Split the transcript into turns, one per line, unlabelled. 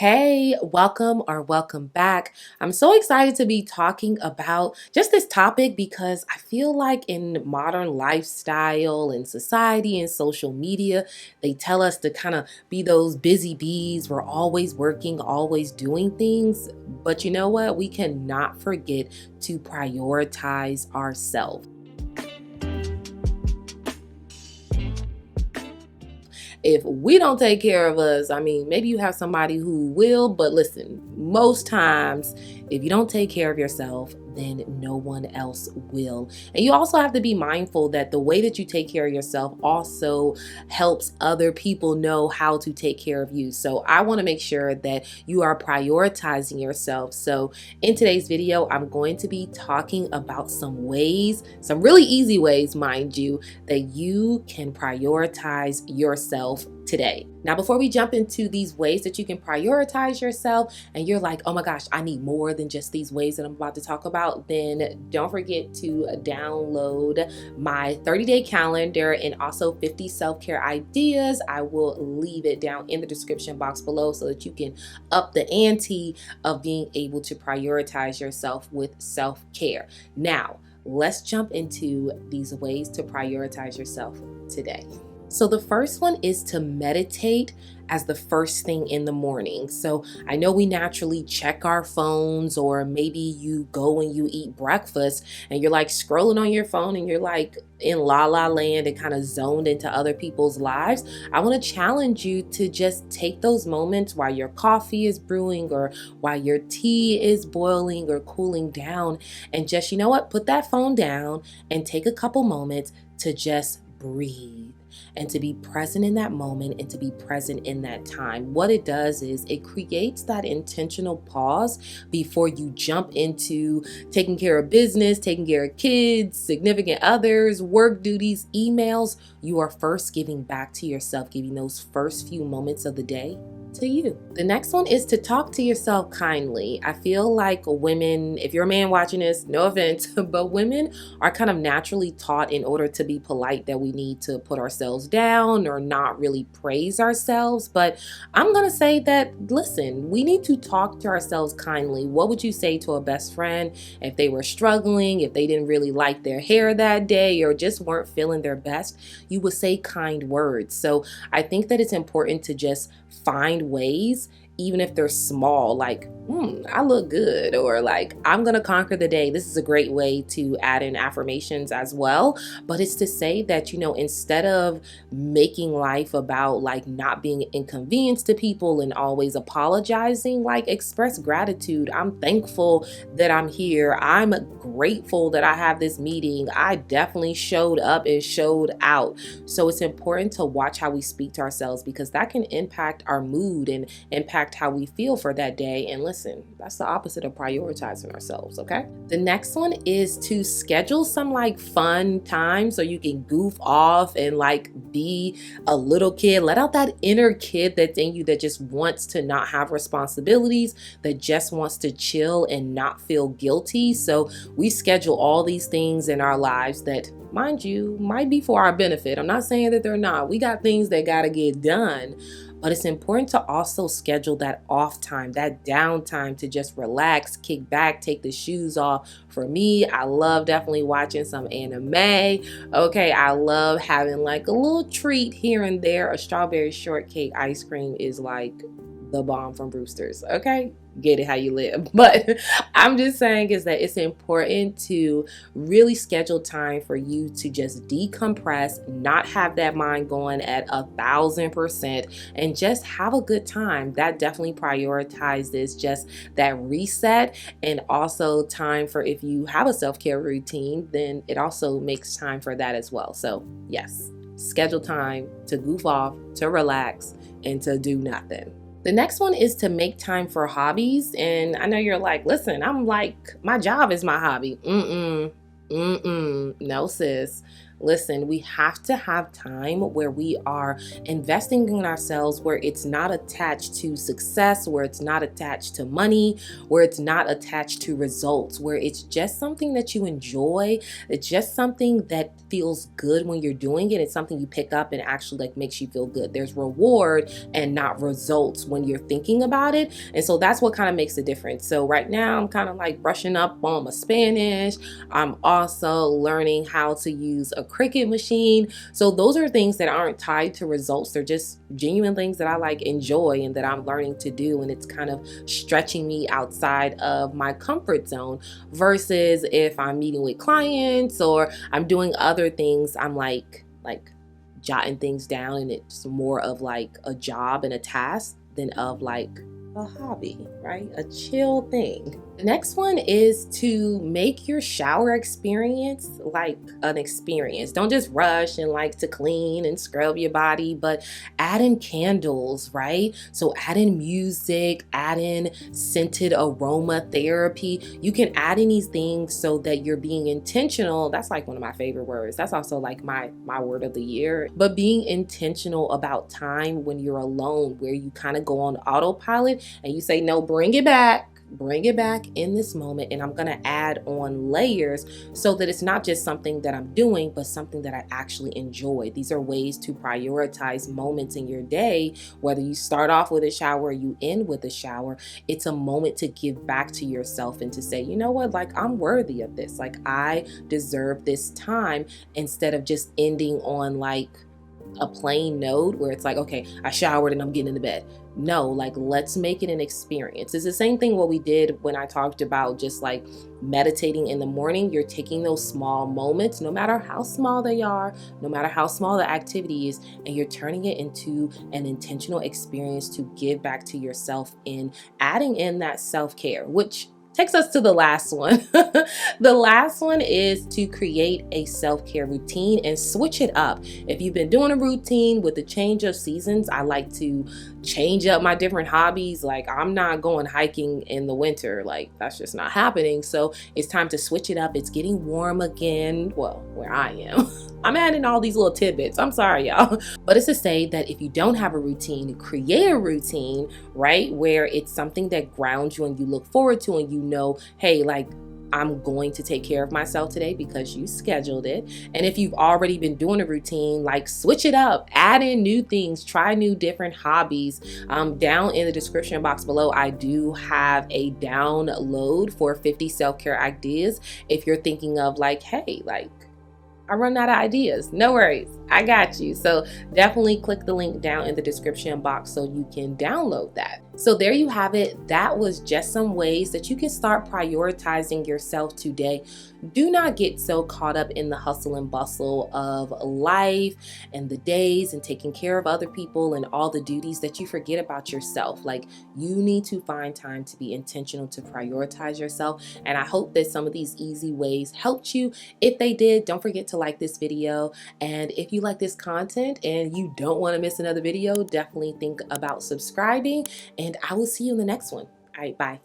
Hey, welcome back. I'm so excited to be talking about just this topic because I feel like in modern lifestyle and society and social media, they tell us to kind of be those busy bees. We're always working, always doing things. But you know what? We cannot forget to prioritize ourselves. If we don't take care of us, I mean, maybe you have somebody who will, but listen, most times, if you don't take care of yourself, then no one else will. And you also have to be mindful that the way that you take care of yourself also helps other people know how to take care of you. So I want to make sure that you are prioritizing yourself. So in today's video, I'm going to be talking about some ways, some really easy ways, mind you, that you can prioritize yourself today. Now, before we jump into these ways that you can prioritize yourself, and you're like, oh my gosh, I need more than just these ways that I'm about to talk about, then don't forget to download my 30-day calendar and also 50 self-care ideas. I will leave it down in the description box below so that you can up the ante of being able to prioritize yourself with self-care. Now, let's jump into these ways to prioritize yourself today. So the first one is to meditate as the first thing in the morning. So I know we naturally check our phones, or maybe you go and you eat breakfast and you're like scrolling on your phone and you're like in la la land and kind of zoned into other people's lives. I want to challenge you to just take those moments while your coffee is brewing or while your tea is boiling or cooling down, and just, you know what, put that phone down and take a couple moments to just breathe and to be present in that moment and to be present in that time. What it does is it creates that intentional pause before you jump into taking care of business, taking care of kids, significant others, work duties, emails. You are first giving back to yourself, giving those first few moments of the day to you. The next one is to talk to yourself kindly. I feel like women, if you're a man watching this, no offense, but women are kind of naturally taught in order to be polite that we need to put ourselves down or not really praise ourselves. But I'm going to say that, listen, we need to talk to ourselves kindly. What would you say to a best friend if they were struggling, if they didn't really like their hair that day or just weren't feeling their best? You would say kind words. So I think that it's important to just find ways, even if they're small, like, I look good, or like, I'm gonna conquer the day. This is a great way to add in affirmations as well. But it's to say that, instead of making life about like not being an inconvenience to people and always apologizing, like, express gratitude. I'm thankful that I'm here. I'm grateful that I have this meeting. I definitely showed up and showed out. So it's important to watch how we speak to ourselves, because that can impact our mood and impact how we feel for that day. And listen, that's the opposite of prioritizing ourselves, okay? The next one is to schedule some like fun time so you can goof off and like be a little kid. Let out that inner kid that's in you that just wants to not have responsibilities, that just wants to chill and not feel guilty. So we schedule all these things in our lives that, mind you, might be for our benefit. I'm not saying that they're not. We got things that got to get done. But it's important to also schedule that off time, that downtime, to just relax, kick back, take the shoes off. For me, I love definitely watching some anime. Okay, I love having like a little treat here and there. A strawberry shortcake ice cream is like the bomb from Brewster's. Okay, get it how you live. But I'm just saying is that it's important to really schedule time for you to just decompress, not have that mind going at 1,000%, and just have a good time. That definitely prioritizes just that reset, and also time for, if you have a self-care routine, then it also makes time for that as well. So yes, schedule time to goof off, to relax, and to do nothing. The next one is to make time for hobbies. And I know you're like, listen, I'm like, my job is my hobby. No, sis. Listen, we have to have time where we are investing in ourselves, where it's not attached to success, where it's not attached to money, where it's not attached to results, where it's just something that you enjoy. It's just something that feels good when you're doing it. It's something you pick up and actually like makes you feel good. There's reward and not results when you're thinking about it. And so that's what kind of makes a difference. So right now I'm kind of like brushing up on my Spanish. I'm also learning how to use a Cricut machine. So those are things that aren't tied to results. They're just genuine things that I like enjoy and that I'm learning to do. And it's kind of stretching me outside of my comfort zone, versus if I'm meeting with clients or I'm doing other things, I'm like jotting things down, and it's more of like a job and a task than of like a hobby, right? A chill thing. The next one is to make your shower experience like an experience. Don't just rush and like to clean and scrub your body, but add in candles, right? So add in music, add in scented aroma therapy. You can add in these things so that you're being intentional. That's like one of my favorite words. That's also like my word of the year. But being intentional about time when you're alone, where you kind of go on autopilot and you say, no, bring it back in this moment, and I'm going to add on layers so that it's not just something that I'm doing, but something that I actually enjoy. These are ways to prioritize moments in your day, whether you start off with a shower or you end with a shower. It's a moment to give back to yourself and to say, you know what, like I'm worthy of this, like I deserve this time, instead of just ending on like a plain note where it's like, okay, I showered and I'm getting into bed. No, like let's make it an experience. It's the same thing what we did when I talked about just like meditating in the morning. You're taking those small moments, no matter how small they are, no matter how small the activity is, and you're turning it into an intentional experience to give back to yourself in adding in that self-care, which takes us to the last one. The last one is to create a self-care routine and switch it up. If you've been doing a routine with the change of seasons, I like to change up my different hobbies. Like I'm not going hiking in the winter. Like that's just not happening. So it's time to switch it up. It's getting warm again. Well, where I am. I'm adding all these little tidbits. I'm sorry, y'all. But it's to say that if you don't have a routine, create a routine, right? Where it's something that grounds you and you look forward to, and you know, hey, like I'm going to take care of myself today because you scheduled it. And if you've already been doing a routine, like switch it up, add in new things, try new different hobbies. Down in the description box below, I do have a download for 50 self-care ideas. If you're thinking of like, hey, like I run out of ideas. No worries. I got you. So definitely click the link down in the description box so you can download that. So there you have it. That was just some ways that you can start prioritizing yourself today. Do not get so caught up in the hustle and bustle of life and the days and taking care of other people and all the duties that you forget about yourself. Like you need to find time to be intentional to prioritize yourself. And I hope that some of these easy ways helped you. If they did, don't forget to like this video. And if you like this content and you don't want to miss another video, definitely think about subscribing, and I will see you in the next one. All right, bye.